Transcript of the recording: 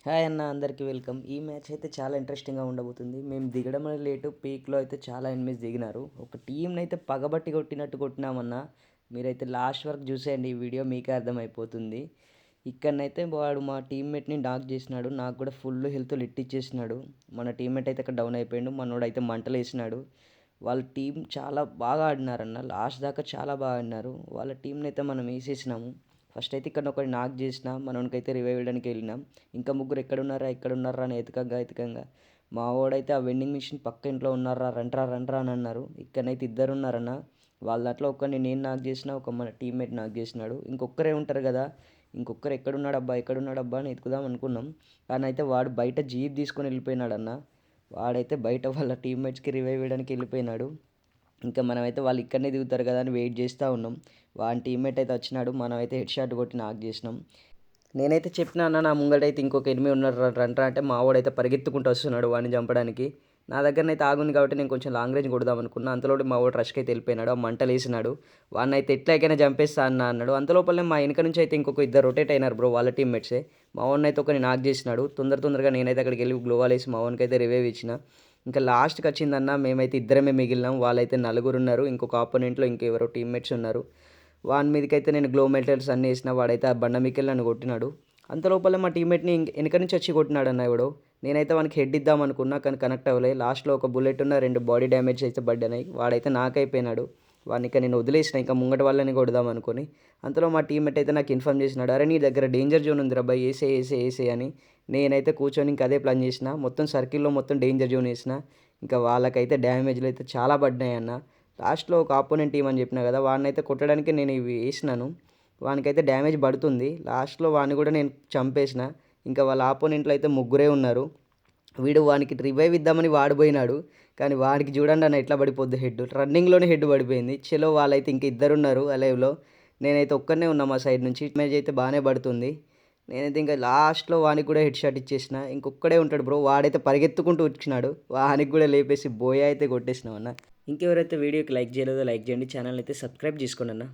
Hi అన్న, అందరికీ welcome. ఈ మ్యాచ్ అయితే చాలా ఇంట్రెస్టింగ్గా ఉండబోతుంది. మేము దిగడం లేటు, పీక్లో అయితే చాలా ఎనిమిస్ దిగినారు. ఒక టీంని అయితే పగబట్టి కొట్టినట్టు కొట్టినామన్నా. మీరైతే లాస్ట్ వరకు చూసేయండి, ఈ వీడియో మీకే అర్థమైపోతుంది. ఇక్కడనైతే వాడు మా టీమ్మేట్ని డాక్ చేసినాడు. నాకు కూడా ఫుల్ హెల్త్ లిట్టిచ్చేసినాడు. మన టీమ్మేట్ అయితే అక్కడ డౌన్ అయిపోయాడు. మనోడు అయితే మంటలు వేసినాడు. వాళ్ళ టీం చాలా బాగా ఆడినారన్న, లాస్ట్ దాకా చాలా బాగా ఆడినారు. వాళ్ళ టీంని అయితే మనం వేసేసినాము. ఫస్ట్ అయితే ఇక్కడ ఒకటి నాక్ చేసిన, మనోనికైతే రివైవ్ ఇవ్వడానికి వెళ్ళినాం. ఇంకా ముగ్గురు ఎక్కడున్నారా అని ఎతకంగా మా వాడైతే ఆ వెండింగ్ మిషన్ పక్క ఇంట్లో ఉన్నారా, రంట్రా అని అన్నారు. ఇక్కడనైతే ఇద్దరు ఉన్నారన్న. వాళ్ళ దాంట్లో ఒకరిని నేను నాక్ చేసిన, ఒక మన టీమ్మేట్ నాక్ చేసినాడు. ఇంకొక్కరే ఉంటారు కదా, ఇంకొకరు ఎక్కడున్నాడబ్బా అని ఎతుకుదాం అనుకున్నాం. కానీ అయితే వాడు బయట జీప్ తీసుకొని వెళ్ళిపోయినాడన్న. వాడైతే బయట వాళ్ళ టీమ్మేట్స్కి రివైవ్ ఇవ్వడానికి వెళ్ళిపోయినాడు. ఇంకా మనమైతే వాళ్ళు ఇక్కడనే దిగుతారు కదా అని వెయిట్ చేస్తూ ఉన్నాం. వాని టీమ్మేట్ అయితే వచ్చినాడు. మనమైతే హెడ్ షాట్ కొట్టి నాక్ చేసినాం. నేనైతే చెప్పినా అన్న, నా ముంగటైతే ఇంకొక ఎనిమిది ఉన్నారు రంట్రా అంటే మా వాడైతే పరిగెత్తుకుంటూ వస్తున్నాడు వాడిని చంపడానికి. నా దగ్గరనైతే ఆగుంది కాబట్టి నేను కొంచెం లాంగ్ రేంజ్ కొడదాం అనుకున్నా. అంతలోటి మా వాడు రష్కి అయితే వెళ్ళిపోయినాడు. ఆ మంటలు వేసినాడు. వాడిని అయితే ఎట్లయినా చంపేస్తా అన్నాడు. అంతలోపలనే మా వెనక నుంచి అయితే ఇంకొక ఇద్దరు రొటేట్ అయినారు బ్రో, వాళ్ళ టీమ్మేట్సే. మా వాడిని అయితే ఒకరిని నాక్ చేసినాడు. తొందరగా నేనైతే అక్కడికి వెళ్ళి గ్లోవాల్ వేసి మా వానికి అయితే రివైవ్ ఇచ్చిన. ఇంకా లాస్ట్కి వచ్చిందన్న, మేమైతే ఇద్దరమే మిగిలినాం. వాళ్ళైతే నలుగురు ఉన్నారు. ఇంకొక ఆపోనెంట్లో ఇంకెవరో టీమ్మేట్స్ ఉన్నారు. వాని మీదకైతే నేను గ్లో మెటల్స్ అన్నీ వేసిన. వాడైతే ఆ బండ మీకెళ్ళి నన్ను కొట్టినాడు. అంతలోపల మా టీమ్మేట్ని వెనక నుంచి వచ్చి కొట్టినాడు అన్న ఎవడో. నేనైతే వానికి హెడ్ ఇద్దాం అనుకున్నా, కానీ కనెక్ట్ అవ్వలే. లాస్ట్లో ఒక బుల్లెట్ ఉన్న 2 బాడీ డ్యామేజ్ అయితే పడ్డాయి. వాడైతే నాకైపోయినాడు. వాడిని ఇక నేను వదిలేసిన, ఇంకా ముంగట వాళ్ళని కొడదాం అనుకుని. అంతలో మా టీమ్మేట్ అయితే నాకు ఇన్ఫామ్ చేసినాడు, అరే నీ దగ్గర డేంజర్ జోన్ ఉంది రాబాయ్, ఏసే అని. నేనైతే కూర్చొని ఇంకా అదే ప్లాన్ చేసిన. మొత్తం సర్కిల్లో మొత్తం డేంజర్ జోన్ వేసిన. ఇంకా వాళ్ళకైతే డ్యామేజ్లు అయితే చాలా పడ్డాయి అన్న. లాస్ట్లో ఒక ఆపోనెంట్ టీం అని చెప్పిన కదా, వాడినైతే కొట్టడానికి నేను ఇవి వేసినాను. వానికైతే డ్యామేజ్ పడుతుంది. లాస్ట్లో వాడిని కూడా నేను చంపేసిన. ఇంకా వాళ్ళ ఆపోనెంట్లో అయితే ముగ్గురే ఉన్నారు. వానికి రివైవ్ ఇద్దామని వాడు పోయినాడు. కానీ వాడికి చూడండి అన్న ఎట్లా పడిపోద్ది హెడ్. రన్నింగ్లోనే హెడ్ పడిపోయింది. చలో వాళ్ళైతే ఇంక ఇద్దరు ఉన్నారు అలైవ్లో. నేనైతే ఒక్కనే ఉన్నా మా సైడ్ నుంచి. డ్యామేజ్ అయితే బాగానే పడుతుంది. నేనైతే ఇంకా లాస్ట్లో వానికి కూడా హెడ్ షాట్ ఇచ్చేసిన. ఇంకొక్కడే ఉంటాడు బ్రో, వాడైతే పరిగెత్తుకుంటూ వచ్చినాడు. వానికి కూడా లేపేసి బోయా అయితే కొట్టేసినాం అన్న. ఇంకెవరైతే వీడియోకి లైక్ చేయలేదో లైక్ చేయండి. ఛానల్ అయితే సబ్స్క్రైబ్ చేసుకోండి అన్న.